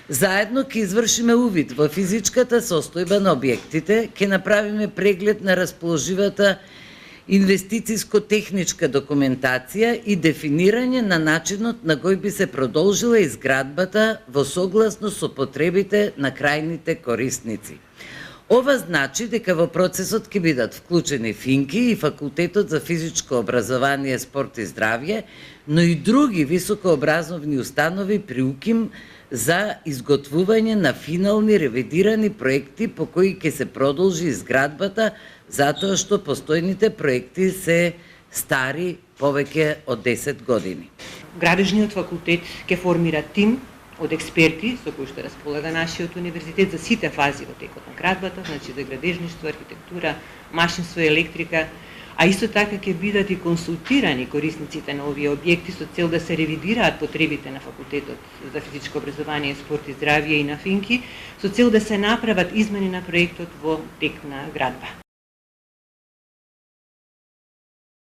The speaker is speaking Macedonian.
Заедно ќе извршиме увид во физичката состојба на објектите, ќе направиме преглед на расположивата инвестициско-техничка документација и дефинирање на начинот на кој би се продолжила изградбата во согласност со потребите на крајните корисници. Ова значи дека во процесот ќе бидат вклучени ФИНКИ и Факултетот за физичко образование, спорт и здравје, но и други високообразовни установи при УКИМ за изготвување на финални ревидирани проекти по кои ќе се продолжи изградбата, затоа што постојните проекти се стари повеќе од 10 години. Градежниот факултет ќе формира тим од експерти со кои што располага нашиот универзитет за сите фази во текот на градбата, значи за градежништво, архитектура, машинство и електрика, а исто така ќе бидат и консултирани корисниците на овие објекти со цел да се ревидираат потребите на Факултетот за физичко образование, спорт и здравје и на ФИНКИ, со цел да се направат измени на проектот во тек на градба.